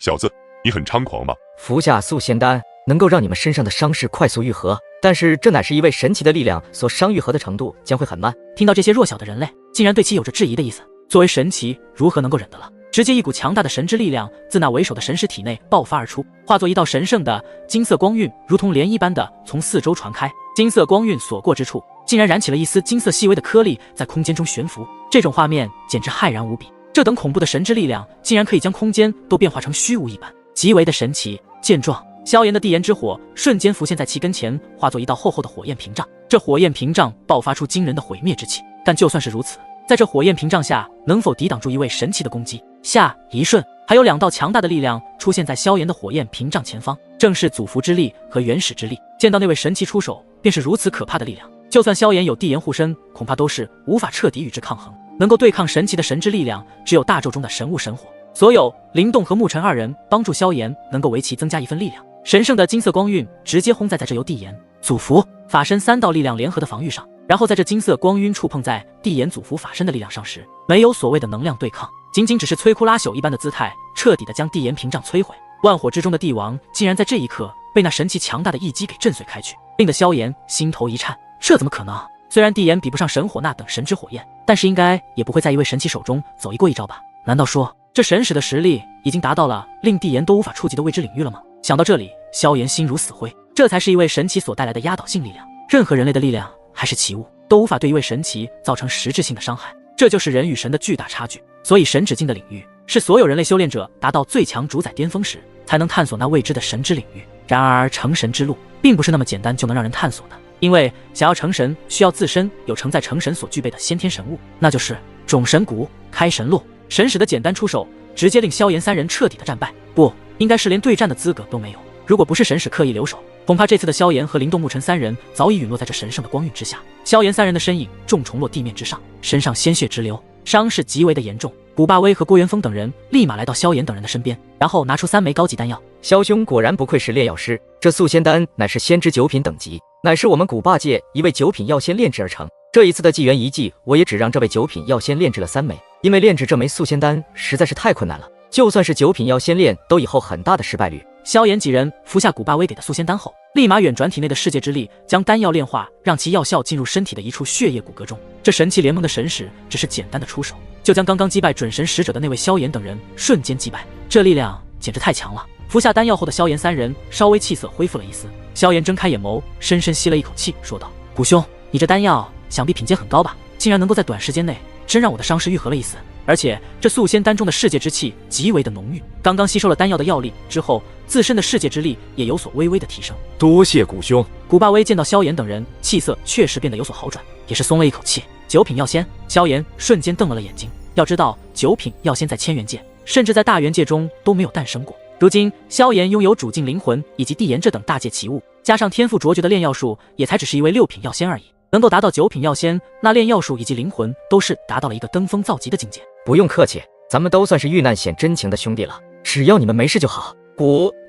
小子，你很猖狂吗？服下速仙丹能够让你们身上的伤势快速愈合，但是这乃是一位神奇的力量，所伤愈合的程度将会很慢。听到这些弱小的人类竟然对其有着质疑的意思，作为神奇如何能够忍得了？直接一股强大的神之力量自那为首的神识体内爆发而出，化作一道神圣的金色光晕，如同涟漪般的从四周传开。金色光晕所过之处，竟然燃起了一丝金色细微的颗粒，在空间中悬浮。这种画面简直骇然无比，这等恐怖的神之力量竟然可以将空间都变化成虚无一般，极为的神奇健壮。萧炎的地炎之火瞬间浮现在其跟前，化作一道厚厚的火焰屏障。这火焰屏障爆发出惊人的毁灭之气，但就算是如此，在这火焰屏障下，能否抵挡住一位神奇的攻击？下一瞬，还有2道强大的力量出现在萧炎的火焰屏障前方，正是祖符之力和原始之力。见到那位神奇出手，便是如此可怕的力量，就算萧炎有地炎护身，恐怕都是无法彻底与之抗衡。能够对抗神奇的神之力量，只有大咒中的神物神火。所有灵动和沐尘2人帮助萧炎，能够为其增加一份力量。神圣的金色光晕直接轰在这由地炎、祖符、法身3道力量联合的防御上，然后在这金色光晕触碰在地炎、祖符、法身的力量上时，没有所谓的能量对抗，仅仅只是摧枯拉朽一般的姿态，彻底的将地炎屏障摧毁。万火之中的帝王竟然在这一刻被那神奇强大的一击给震碎开去，令得萧炎心头一颤。这怎么可能？虽然地炎比不上神火那等神之火焰，但是应该也不会在一位神奇手中走一过一招吧？难道说这神使的实力已经达到了令地炎都无法触及的未知领域了吗？想到这里，萧炎心如死灰。这才是一位神奇所带来的压倒性力量，任何人类的力量还是奇物，都无法对一位神奇造成实质性的伤害。这就是人与神的巨大差距。所以神指境的领域是所有人类修炼者达到最强主宰巅峰时才能探索那未知的神之领域。然而成神之路并不是那么简单就能让人探索的，因为想要成神，需要自身有承载成神所具备的先天神物，那就是种神骨、开神路。神使的简单出手，直接令萧炎3人彻底的战败，不应该是连对战的资格都没有。如果不是神使刻意留守，恐怕这次的萧炎和灵动沐尘3人早已陨落在这神圣的光晕之下。萧炎3人的身影重重落地面之上，身上鲜血直流，伤势极为的严重。古霸威和郭元峰等人立马来到萧炎等人的身边，然后拿出3枚高级丹药。萧兄果然不愧是炼药师，这素仙丹乃是先知9品等级，乃是我们古霸界一位9品药仙炼制而成。这一次的纪元遗迹，我也只让这位9品药仙炼制了3枚，因为炼制这枚素仙丹实在是太困难了，就算是9品药仙炼，都以后很大的失败率。萧炎几人服下古霸威给的素仙丹后，立马远转体内的世界之力，将丹药炼化，让其药效进入身体的一处血液骨骼中。这神器联盟的神使只是简单的出手，就将刚刚击败准神使者的那位萧炎等人瞬间击败，这力量简直太强了。服下丹药后的萧炎3人稍微气色恢复了一丝。萧炎睁开眼眸，深深吸了一口气，说道：“古兄，你这丹药想必品阶很高吧？竟然能够在短时间内真让我的伤势愈合了一丝。而且这素仙丹中的世界之气极为的浓郁，刚刚吸收了丹药的药力之后，自身的世界之力也有所微微的提升。”多谢古兄。古霸威见到萧炎等人气色确实变得有所好转，也是松了一口气。9品药仙，萧炎瞬间瞪了眼睛。要知道9品药仙在千元界甚至在大元界中都没有诞生过，如今萧炎拥有主境灵魂以及地炎这等大界奇物，加上天赋卓绝的炼药术，也才只是一位6品药仙而已。能够达到9品药仙，那炼药术以及灵魂都是达到了一个登峰造极的境界。不用客气，咱们都算是遇难显真情的兄弟了，只要你们没事就好。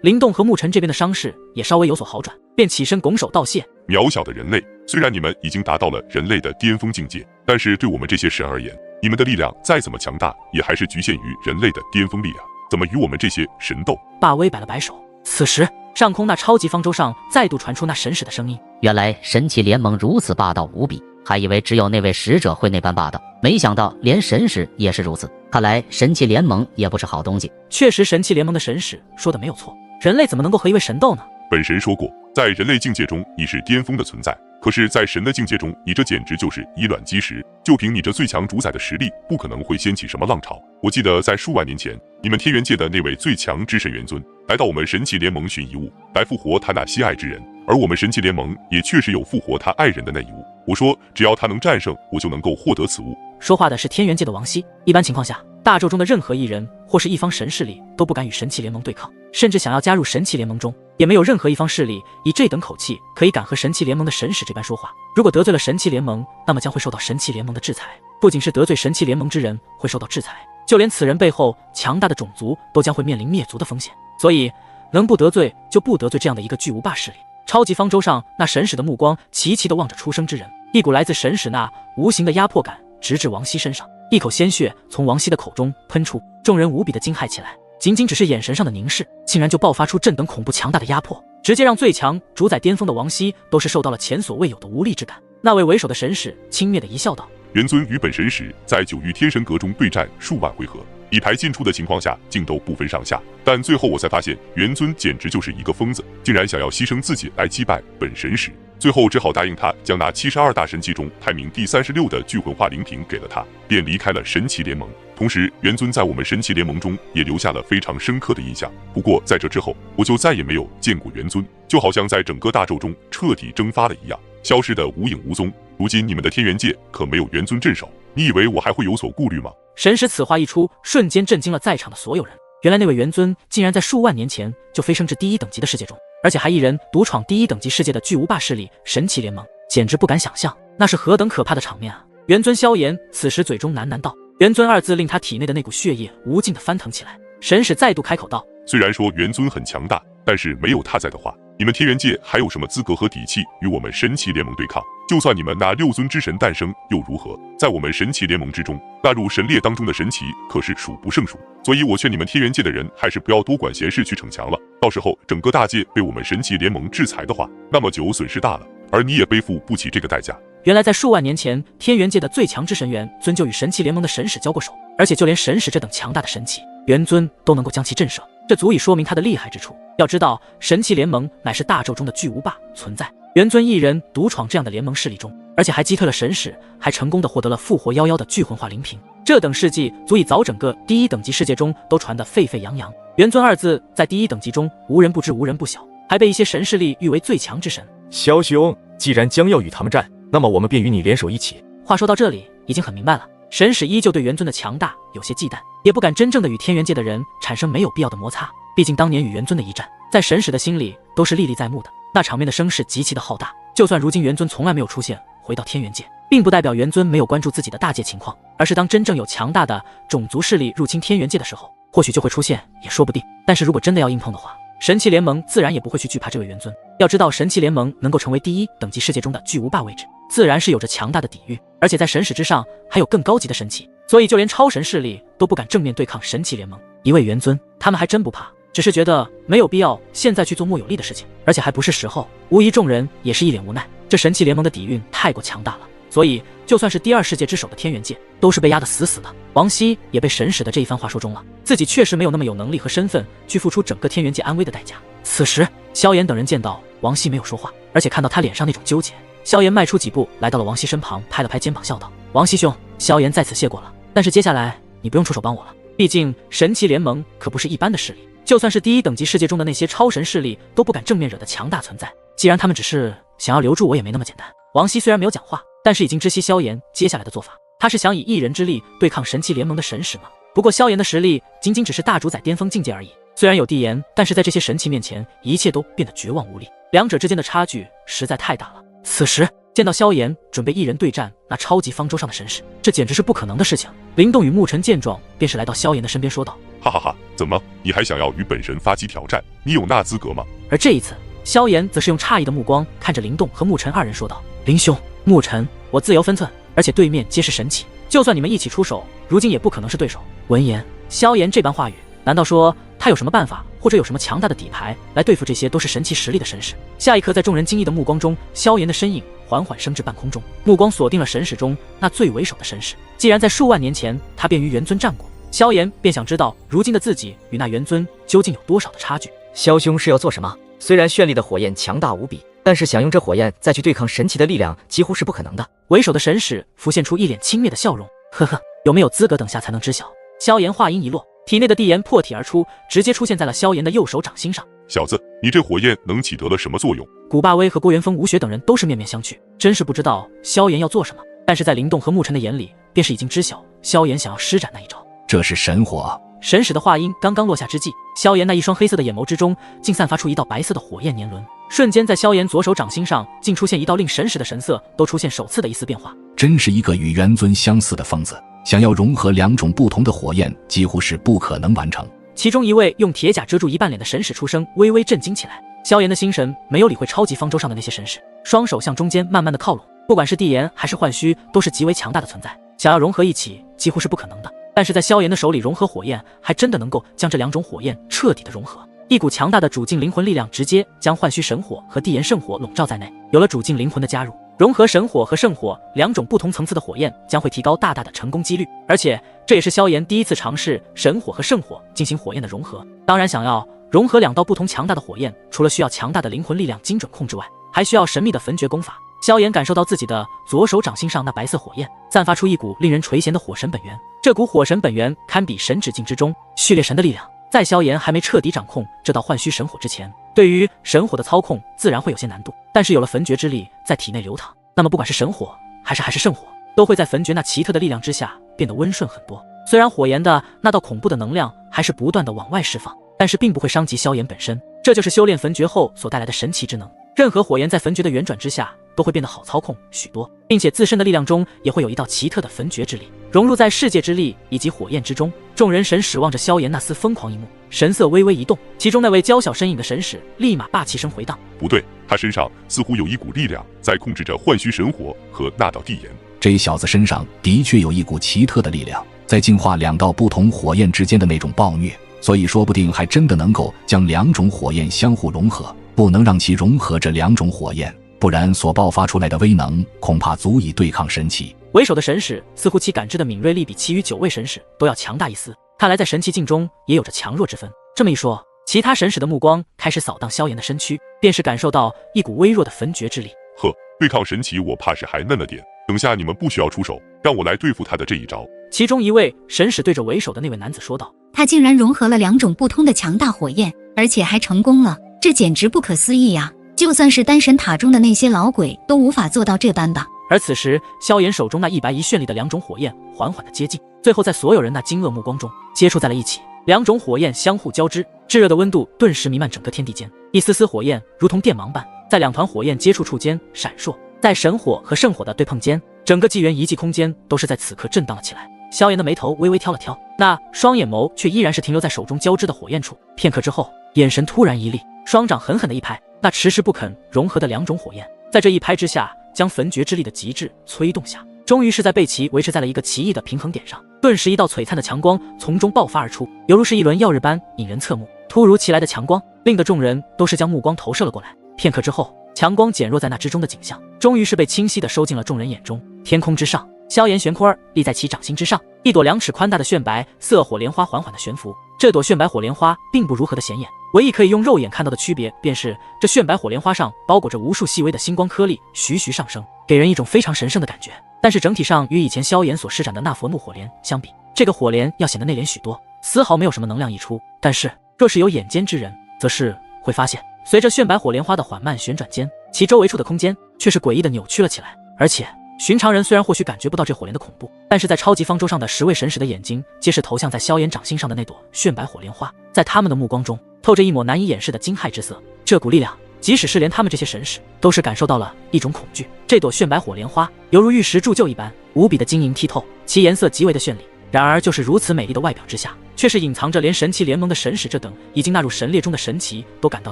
灵动和沐尘这边的伤势也稍微有所好转，便起身拱手道谢。渺小的人类，虽然你们已经达到了人类的巅峰境界，但是对我们这些神而言，你们的力量再怎么强大，也还是局限于人类的巅峰力量，怎么与我们这些神斗？霸威摆了摆手。此时上空那超级方舟上再度传出那神使的声音：“原来神奇联盟如此霸道无比，还以为只有那位使者会那般霸道，没想到连神使也是如此。看来神奇联盟也不是好东西。”确实，神奇联盟的神使说的没有错，人类怎么能够和一位神斗呢？本神说过，在人类境界中你是巅峰的存在，可是在神的境界中，你这简直就是以卵击石，就凭你这最强主宰的实力，不可能会掀起什么浪潮。我记得在数万年前，你们天元界的那位最强之神元尊来到我们神奇联盟寻遗物，来复活他那心爱之人，而我们神奇联盟也确实有复活他爱人的那一物。我说只要他能战胜，我就能够获得此物。说话的是天元界的王熙。一般情况下，大宙中的任何一人或是一方神势力都不敢与神奇联盟对抗，甚至想要加入神奇联盟中，也没有任何一方势力以这等口气可以敢和神奇联盟的神使这般说话。如果得罪了神奇联盟，那么将会受到神奇联盟的制裁，不仅是得罪神奇联盟之人会受到制裁，就连此人背后强大的种族都将会面临灭族的风险。所以能不得罪就不得罪这样的一个巨无霸势力。超级方舟上那神使的目光齐齐地望着出生之人，一股来自神使那无形的压迫感直至王熙身上，一口鲜血从王熙的口中喷出，众人无比的惊骇起来。仅仅只是眼神上的凝视，竟然就爆发出这等恐怖强大的压迫，直接让最强主宰巅峰的王熙都是受到了前所未有的无力之感。那位为首的神使轻蔑的一笑道：元尊与本神使在9域天神阁中对战数万回合，一排进出的情况下竟都不分上下，但最后我才发现元尊简直就是一个疯子，竟然想要牺牲自己来击败本神使，最后只好答应他，将那72大神器中排名第36的聚魂化灵瓶给了他，便离开了神奇联盟。同时元尊在我们神奇联盟中也留下了非常深刻的印象，不过在这之后我就再也没有见过元尊，就好像在整个大宙中彻底蒸发了一样，消失得无影无踪。如今你们的天元界可没有元尊镇守，你以为我还会有所顾虑吗？神使此话一出，瞬间震惊了在场的所有人。原来那位元尊竟然在数万年前就飞升至第1等级的世界中，而且还一人独闯第1等级世界的巨无霸势力神奇联盟，简直不敢想象那是何等可怕的场面啊！元尊萧炎此时嘴中喃喃道：元尊2字令他体内的那股血液无尽的翻腾起来。神使再度开口道：虽然说元尊很强大，但是没有他在的话，你们天元界还有什么资格和底气与我们神奇联盟对抗？就算你们那6尊之神诞生又如何？在我们神奇联盟之中，纳入神列当中的神奇可是数不胜数。所以我劝你们天元界的人还是不要多管闲事去逞强了，到时候整个大界被我们神奇联盟制裁的话，那么就损失大了，而你也背负不起这个代价。原来在数万年前，天元界的最强之神元尊就与神奇联盟的神使交过手，而且就连神使这等强大的神器，元尊都能够将其震慑，这足以说明他的厉害之处。要知道，神奇联盟乃是大宙中的巨无霸存在，元尊一人独闯这样的联盟势力中，而且还击退了神使，还成功的获得了复活夭夭的聚魂化灵瓶，这等事迹足以早整个第1等级世界中都传得沸沸扬扬。元尊2字在第1等级中无人不知无人不晓，还被一些神势力誉为最强之神。萧兄，既然将要与他们战，那么我们便与你联手一起。话说到这里，已经很明白了，神使依旧对元尊的强大有些忌惮，也不敢真正的与天元界的人产生没有必要的摩擦。毕竟当年与元尊的一战，在神使的心里都是历历在目的，那场面的声势极其的浩大。就算如今元尊从来没有出现回到天元界，并不代表元尊没有关注自己的大界情况，而是当真正有强大的种族势力入侵天元界的时候，或许就会出现，也说不定。但是如果真的要硬碰的话，神奇联盟自然也不会去惧怕这位元尊。要知道，神奇联盟能够成为第1等级世界中的巨无霸位置，自然是有着强大的底蕴，而且在神使之上还有更高级的神器，所以就连超神势力都不敢正面对抗神奇联盟。一位元尊，他们还真不怕，只是觉得没有必要现在去做莫有利的事情，而且还不是时候。无疑众人也是一脸无奈，这神奇联盟的底蕴太过强大了，所以就算是第2世界之首的天元界，都是被压得死死的。王熙也被神使的这一番话说中了，自己确实没有那么有能力和身份去付出整个天元界安危的代价。此时萧炎等人见到王熙没有说话，而且看到他脸上那种纠结，萧炎迈出几步来到了王熙身旁，拍了拍肩膀笑道：王熙兄，萧炎在此谢过了，但是接下来你不用出手帮我了，毕竟神奇联盟可不是一般的势力，就算是第1等级世界中的那些超神势力都不敢正面惹的强大存在，既然他们只是想要留住我，也没那么简单。王熙虽然没有讲话，但是已经知悉萧炎接下来的做法，他是想以一人之力对抗神奇联盟的神使吗？不过萧炎的实力仅仅只是大主宰巅峰境界而已，虽然有帝炎，但是在这些神器面前，一切都变得绝望无力，两者之间的差距实在太大了。此时见到萧炎准备一人对战那超级方舟上的神使，这简直是不可能的事情。灵动与沐尘见状，便是来到萧炎的身边说道：哈哈哈，怎么你还想要与本神发起挑战？你有那资格吗？而这一次萧炎则是用诧异的目光看着灵动和沐尘2人说道：灵兄，沐尘，我自由分寸，而且对面皆是神器，就算你们一起出手，如今也不可能是对手。闻言，萧炎这般话语，难道说他有什么办法，或者有什么强大的底牌来对付这些都是神器实力的神使？下一刻，在众人惊异的目光中，萧炎的身影缓缓升至半空中，目光锁定了神使中那最为首的神使。既然在数万年前他便与元尊战过，萧炎便想知道如今的自己与那元尊究竟有多少的差距。萧兄是要做什么？虽然绚丽的火焰强大无比，但是想用这火焰再去对抗神奇的力量几乎是不可能的。为首的神使浮现出一脸轻蔑的笑容，呵呵，有没有资格等下才能知晓。萧炎话音一落，体内的地炎破体而出，直接出现在了萧炎的右手掌心上。小子，你这火焰能起得了什么作用？古霸威和郭元峰、吴雪等人都是面面相觑，真是不知道萧炎要做什么。但是在灵动和沐尘的眼里，便是已经知晓萧炎想要施展那一招。这是神火。神使的话音刚刚落下之际，萧炎那一双黑色的眼眸之中竟散发出一道白色的火焰年轮，瞬间在萧炎左手掌心上竟出现一道令神使的神色都出现首次的一丝变化。真是一个与元尊相似的疯子，想要融合2种不同的火焰，几乎是不可能完成。其中一位用铁甲遮住一半脸的神使出声微微震惊起来。萧炎的心神没有理会超级方舟上的那些神使，双手向中间慢慢的靠拢。不管是帝炎还是幻虚，都是极为强大的存在，想要融合一起几乎是不可能的。但是在萧炎的手里融合火焰，还真的能够将这两种火焰彻底的融合。一股强大的主境灵魂力量直接将幻虚神火和地炎圣火笼罩在内。有了主境灵魂的加入，融合神火和圣火两种不同层次的火焰将会提高大大的成功几率。而且这也是萧炎第一次尝试神火和圣火进行火焰的融合。当然，想要融合两道不同强大的火焰，除了需要强大的灵魂力量精准控制外，还需要神秘的焚诀功法。萧炎感受到自己的左手掌心上那白色火焰散发出一股令人垂涎的火神本源，这股火神本源堪比神指境之中序列神的力量。在萧炎还没彻底掌控这道幻虚神火之前，对于神火的操控自然会有些难度，但是有了焚诀之力在体内流淌，那么不管是神火还是圣火，都会在焚诀那奇特的力量之下变得温顺很多。虽然火焰的那道恐怖的能量还是不断的往外释放，但是并不会伤及萧炎本身，这就是修炼焚诀后所带来的神奇之能。任何火焰在焚诀的旋转之下都会变得好操控许多，并且自身的力量中也会有一道奇特的焚诀之力融入在世界之力以及火焰之中。众人神使望着萧炎那丝疯狂一幕，神色微微一动，其中那位娇小身影的神使立马霸气声回荡：不对，他身上似乎有一股力量在控制着幻虚神火和那道地炎。这小子身上的确有一股奇特的力量在净化两道不同火焰之间的那种暴虐，所以说不定还真的能够将两种火焰相互融合。不能让其融合这两种火焰，不然所爆发出来的威能恐怕足以对抗神奇。为首的神使似乎其感知的敏锐力比其余9位神使都要强大一丝，看来在神奇境中也有着强弱之分。这么一说，其他神使的目光开始扫荡萧炎的身躯，便是感受到一股微弱的焚诀之力。呵，对抗神奇我怕是还嫩了点，等下你们不需要出手，让我来对付他的这一招。其中一位神使对着为首的那位男子说道：他竟然融合了两种不同的强大火焰，而且还成功了，这简直不可思议呀！就算是丹神塔中的那些老鬼都无法做到这般的。而此时萧炎手中那一白一绚丽的两种火焰缓缓的接近，最后在所有人那惊愕目光中接触在了一起，两种火焰相互交织，炙热的温度顿时弥漫整个天地间，一丝丝火焰如同电芒般在两团火焰接触处间闪烁，在神火和圣火的对碰间，整个纪元遗迹空间都是在此刻震荡了起来。萧炎的眉头微微挑了挑，那双眼眸却依然是停留在手中交织的火焰处。片刻之后，眼神突然一厉，双掌狠狠的一拍，那迟迟不肯融合的两种火焰，在这一拍之下，将焚诀之力的极致催动下，终于是在被其维持在了一个奇异的平衡点上。顿时，一道璀璨的强光从中爆发而出，犹如是一轮耀日般引人侧目。突如其来的强光，令得众人都是将目光投射了过来。片刻之后，强光减弱在那之中的景象，终于是被清晰地收进了众人眼中。天空之上，萧炎悬空儿立在其掌心之上，一朵2尺宽大的炫白色火莲花缓缓地悬浮。这朵炫白火莲花并不如何的显眼，唯一可以用肉眼看到的区别，便是这炫白火莲花上包裹着无数细微的星光颗粒，徐徐上升，给人一种非常神圣的感觉。但是整体上与以前萧炎所施展的那佛怒火莲相比，这个火莲要显得内敛许多，丝毫没有什么能量溢出。但是若是有眼尖之人，则是会发现，随着炫白火莲花的缓慢旋转间，其周围处的空间却是诡异的扭曲了起来。而且寻常人虽然或许感觉不到这火莲的恐怖，但是在超级方舟上的10位神使的眼睛皆是投向在萧炎掌心上的那朵炫白火莲花，在他们的目光中透着一抹难以掩饰的惊骇之色。这股力量，即使是连他们这些神使都是感受到了一种恐惧。这朵炫白火莲花犹如玉石铸就一般，无比的晶莹剔透，其颜色极为的绚丽。然而就是如此美丽的外表之下，却是隐藏着连神奇联盟的神使这等已经纳入神列中的神奇都感到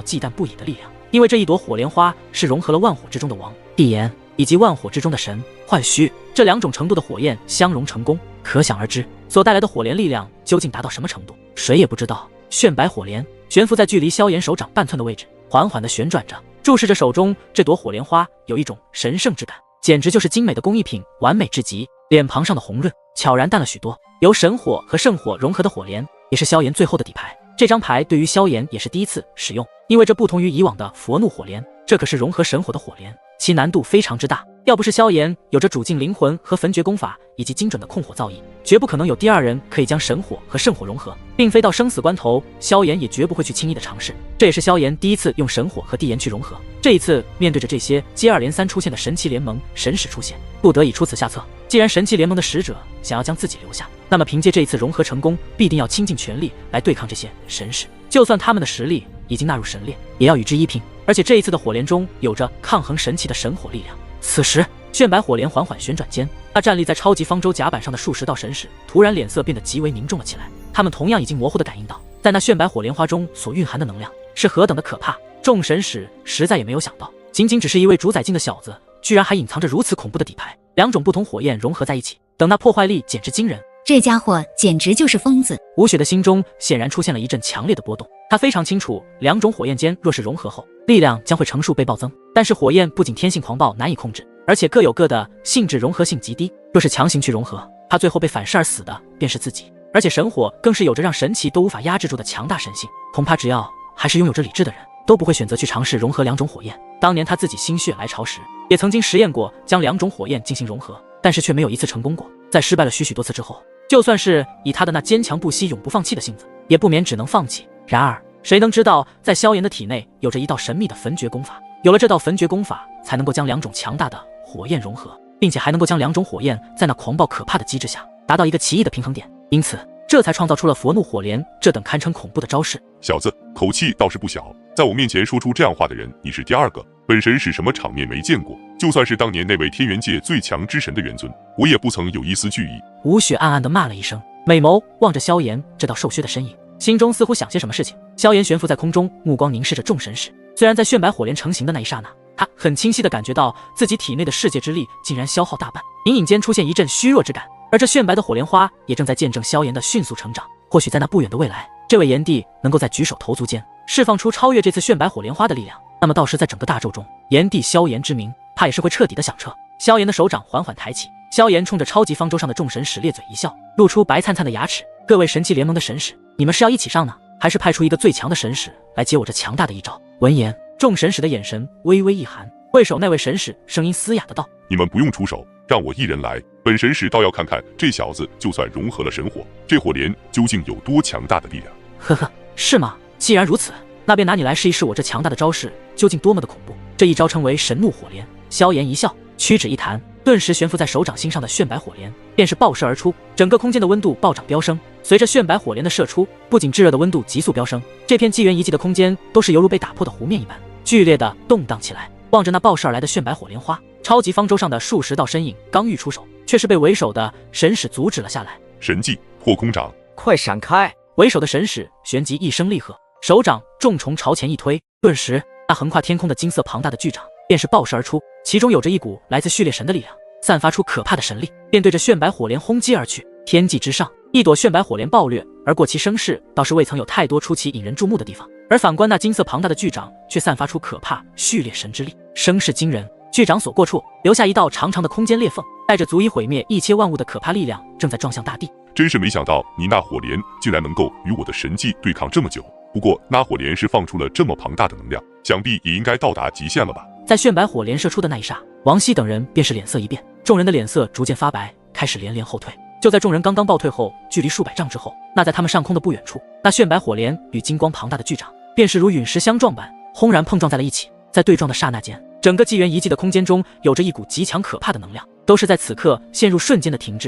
忌惮不已的力量。因为这一朵火莲花是融合了万火之中的王地炎以及万火之中的神幻虚这两种程度的火焰相融成功，可想而知所带来的火莲力量究竟达到什么程度，谁也不知道。炫白火莲悬浮在距离萧炎手掌半寸的位置，缓缓地旋转着，注视着手中这朵火莲花，有一种神圣之感，简直就是精美的工艺品，完美至极。脸庞上的红润悄然淡了许多，由神火和圣火融合的火莲也是萧炎最后的底牌。这张牌对于萧炎也是第一次使用，因为这不同于以往的佛怒火莲，这可是融合神火的火莲，其难度非常之大。要不是萧炎有着主境灵魂和焚诀功法以及精准的控火造诣，绝不可能有第二人可以将神火和圣火融合，并非到生死关头，萧炎也绝不会去轻易的尝试。这也是萧炎第一次用神火和地炎去融合。这一次面对着这些接二连三出现的神奇联盟神使出现，不得已出此下策。既然神奇联盟的使者想要将自己留下，那么凭借这一次融合成功，必定要倾尽全力来对抗这些神使。就算他们的实力已经纳入神列，也要与之一拼。而且这一次的火莲中有着抗衡神奇的神火力量。此时炫白火莲缓缓旋转间，那站立在超级方舟甲板上的数十道神使突然脸色变得极为凝重了起来。他们同样已经模糊地感应到，在那炫白火莲花中所蕴含的能量是何等的可怕。众神使实在也没有想到，仅仅只是一位主宰境的小子，居然还隐藏着如此恐怖的底牌。两种不同火焰融合在一起，等那破坏力简直惊人。这家伙简直就是疯子！吴雪的心中显然出现了一阵强烈的波动，她非常清楚，两种火焰间若是融合后，力量将会成数倍暴增。但是火焰不仅天性狂暴难以控制，而且各有各的性质融合性极低，若是强行去融合，怕最后被反噬而死的便是自己。而且神火更是有着让神奇都无法压制住的强大神性，恐怕只要还是拥有着理智的人，都不会选择去尝试融合两种火焰。当年他自己心血来潮时，也曾经实验过将两种火焰进行融合，但是却没有一次成功过。在失败了许许多次之后，就算是以他的那坚强不息、永不放弃的性子，也不免只能放弃。然而，谁能知道，在萧炎的体内有着一道神秘的焚诀功法，有了这道焚诀功法，才能够将两种强大的火焰融合，并且还能够将两种火焰在那狂暴可怕的机制下，达到一个奇异的平衡点。因此，这才创造出了佛怒火莲这等堪称恐怖的招式。小子，口气倒是不小，在我面前说出这样话的人，你是第二个。本神使什么场面没见过？就算是当年那位天元界最强之神的元尊，我也不曾有一丝惧意。吴雪暗暗地骂了一声，美眸望着萧炎这道瘦削的身影，心中似乎想些什么事情。萧炎悬浮在空中，目光凝视着众神使。虽然在炫白火莲成型的那一刹那，他很清晰地感觉到自己体内的世界之力竟然消耗大半，隐隐间出现一阵虚弱之感。而这炫白的火莲花也正在见证萧炎的迅速成长。或许在那不远的未来，这位炎帝能够在举手投足间释放出超越这次炫白火莲花的力量，那么到时在整个大宙中，炎帝萧炎之名怕也是会彻底的响彻。萧炎的手掌缓缓抬起，萧炎冲着超级方舟上的众神使咧嘴一笑，露出白灿灿的牙齿。各位神器联盟的神使，你们是要一起上呢，还是派出一个最强的神使来接我这强大的一招？闻言，众神使的眼神微微一寒，为首那位神使声音嘶哑的道：你们不用出手，让我一人来。本神使倒要看看这小子就算融合了神火，这火莲究竟有多强大的力量。呵呵，是吗？既然如此，那便拿你来试一试我这强大的招式究竟多么的恐怖。这一招称为神怒火莲。萧炎一笑，屈指一弹，顿时悬浮在手掌心上的炫白火莲便是爆射而出，整个空间的温度暴涨飙升。随着炫白火莲的射出，不仅炙热的温度急速飙升，这片纪元遗迹的空间都是犹如被打破的湖面一般，剧烈的动荡起来。望着那爆射而来的炫白火莲花，超级方舟上的数十道身影刚欲出手，却是被为首的神使阻止了下来。神技破空掌，快闪开！为首的神使旋即一声厉喝，手掌重重朝前一推，顿时那横跨天空的金色庞大的巨掌便是爆射而出，其中有着一股来自序列神的力量，散发出可怕的神力，便对着炫白火莲轰击而去。天际之上，一朵炫白火莲暴掠而过，其声势倒是未曾有太多出奇引人注目的地方，而反观那金色庞大的巨掌却散发出可怕序列神之力，声势惊人。巨掌所过处留下一道长长的空间裂缝，带着足以毁灭一切万物的可怕力量正在撞向大地。真是没想到你那火莲竟然能够与我的神技对抗这么久。不过那火莲是放出了这么庞大的能量，想必也应该到达极限了吧。在炫白火莲射出的那一刹，王熙等人便是脸色一变，众人的脸色逐渐发白，开始连连后退。就在众人刚刚暴退后，距离数百丈之后，那在他们上空的不远处，那炫白火莲与金光庞大的巨掌便是如陨石相撞般轰然碰撞在了一起。在对撞的刹那间，整个纪元遗迹的空间中有着一股极强可怕的能量，都是在此刻陷入瞬间的停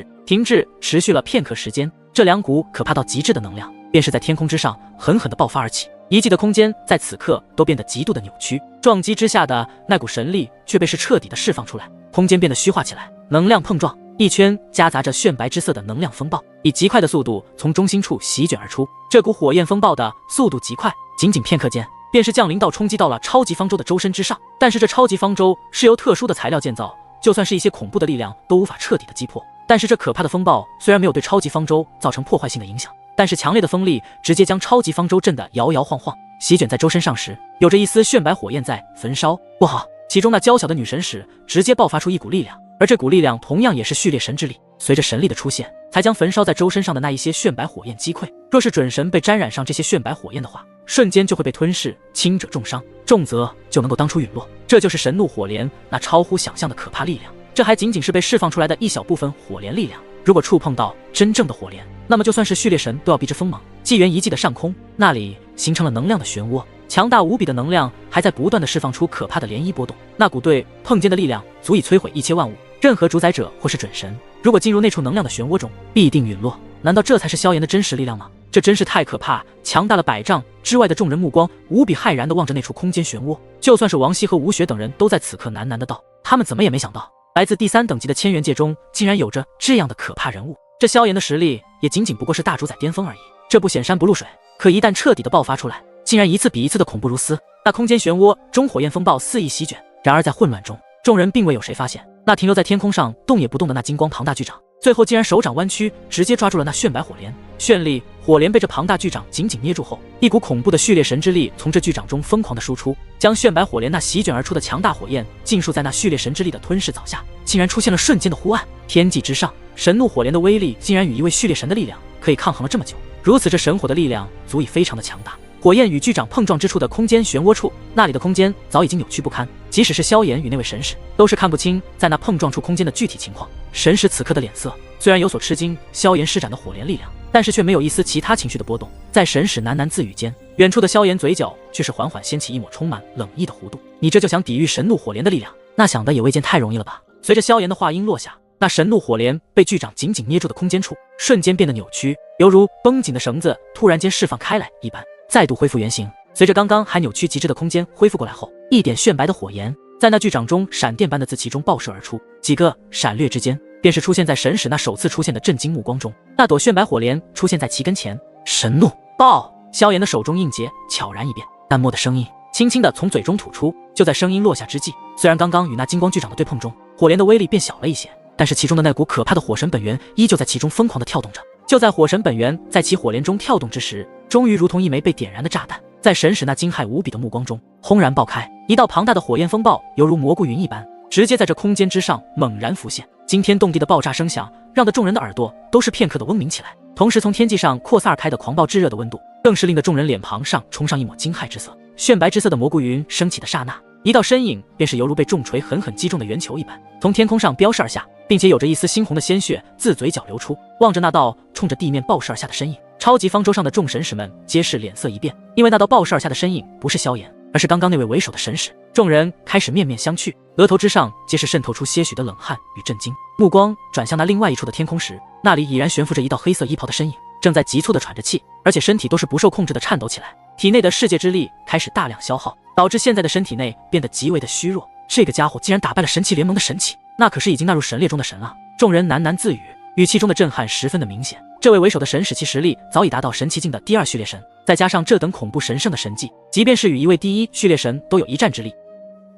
滞持续了片刻时间。这两股可怕到极致的能量便是在天空之上狠狠地爆发而起，遗迹的空间在此刻都变得极度的扭曲，撞击之下的那股神力却被是彻底的释放出来，空间变得虚化起来，能量碰撞，一圈夹杂着炫白之色的能量风暴以极快的速度从中心处席卷而出。这股火焰风暴的速度极快，仅仅片刻间便是降临到冲击到了超级方舟的周身之上。但是这超级方舟是由特殊的材料建造，就算是一些恐怖的力量都无法彻底的击破。但是这可怕的风暴虽然没有对超级方舟造成破坏性的影响，但是强烈的风力直接将超级方舟震得摇摇晃晃，席卷在周身上时，有着一丝炫白火焰在焚烧。不好！其中那娇小的女神使直接爆发出一股力量，而这股力量同样也是序列神之力，随着神力的出现，才将焚烧在周身上的那一些炫白火焰击溃。若是准神被沾染上这些炫白火焰的话，瞬间就会被吞噬，轻者重伤，重则就能够当初陨落。这就是神怒火莲那超乎想象的可怕力量。这还仅仅是被释放出来的一小部分火莲力量，如果触碰到真正的火莲，那么就算是序列神都要避之锋芒。纪元遗迹的上空，那里形成了能量的漩涡，强大无比的能量还在不断的释放出可怕的涟漪波动，那股对碰间的力量足以摧毁一切万物，任何主宰者或是准神，如果进入那处能量的漩涡中，必定陨落。难道这才是萧炎的真实力量吗？这真是太可怕，强大了100丈之外的众人目光无比骇然地望着那处空间漩涡，就算是王熙和吴雪等人都在此刻喃喃的道，他们怎么也没想到，来自第3等级的千元界中竟然有着这样的可怕人物。这萧炎的实力也仅仅不过是大主宰巅峰而已，这不显山不露水，可一旦彻底的爆发出来，竟然一次比一次的恐怖如斯。那空间漩涡中火焰风暴肆意席卷，然而在混乱中，众人并未有谁发现，那停留在天空上动也不动的那金光庞大巨掌最后竟然手掌弯曲，直接抓住了那炫白火莲。绚丽火莲被这庞大巨掌紧紧捏住后，一股恐怖的序列神之力从这巨掌中疯狂的输出，将炫白火莲那席卷而出的强大火焰尽数在那序列神之力的吞噬凿下，竟然出现了瞬间的忽暗。天际之上，神怒火莲的威力竟然与一位序列神的力量可以抗衡了这么久，如此这神火的力量足以非常的强大。火焰与巨掌碰撞之处的空间漩涡处，那里的空间早已经扭曲不堪，即使是萧炎与那位神使都是看不清在那碰撞处空间的具体情况。神使此刻的脸色虽然有所吃惊萧炎施展的火莲力量，但是却没有一丝其他情绪的波动。在神使喃喃自语间，远处的萧炎嘴角却是缓缓掀起一抹充满冷意的弧度。你这就想抵御神怒火莲的力量，那想的也未见太容易了吧？随着萧炎的话音落下，那神怒火莲被巨掌紧紧捏住的空间处瞬间变得扭曲，犹如绷紧的绳子突然间释放开来一般，再度恢复原形。随着刚刚还扭曲极致的空间恢复过来后，一点炫白的火焰在那巨掌中闪电般的自其中爆射而出，几个闪掠之间，便是出现在神使那首次出现的震惊目光中。那朵炫白火莲出现在其跟前，神怒爆！萧炎的手中印结悄然一变，淡漠的声音轻轻的从嘴中吐出。就在声音落下之际，虽然刚刚与那金光巨掌的对碰中，火莲的威力变小了一些，但是其中的那股可怕的火神本源依旧在其中疯狂的跳动着。就在火神本源在其火莲中跳动之时，终于如同一枚被点燃的炸弹，在神使那惊骇无比的目光中轰然爆开，一道庞大的火焰风暴犹如蘑菇云一般，直接在这空间之上猛然浮现。惊天动地的爆炸声响让得众人的耳朵都是片刻的嗡鸣起来，同时从天际上扩散而开的狂暴炙热的温度更是令得众人脸庞上冲上一抹惊骇之色。炫白之色的蘑菇云升起的刹那，一道身影便是犹如被重锤狠狠击中的圆球一般，从天空上飙射而下，并且有着一丝猩红的鲜血自嘴角流出。望着那道冲着地面爆射而下的身影，超级方舟上的众神使们皆是脸色一变，因为那道爆射而下的身影不是萧炎，而是刚刚那位为首的神使。众人开始面面相觑，额头之上皆是渗透出些许的冷汗与震惊。目光转向那另外一处的天空时，那里已然悬浮着一道黑色衣袍的身影，正在急促地喘着气，而且身体都是不受控制的颤抖起来，体内的世界之力开始大量消耗，导致现在的身体内变得极为的虚弱。这个家伙竟然打败了神奇联盟的神奇，那可是已经纳入神列中的神啊！众人喃喃自语，语气中的震撼十分的明显。这位为首的神使其实力早已达到神奇境的第2序列神，再加上这等恐怖神圣的神迹，即便是与一位第1序列神都有一战之力，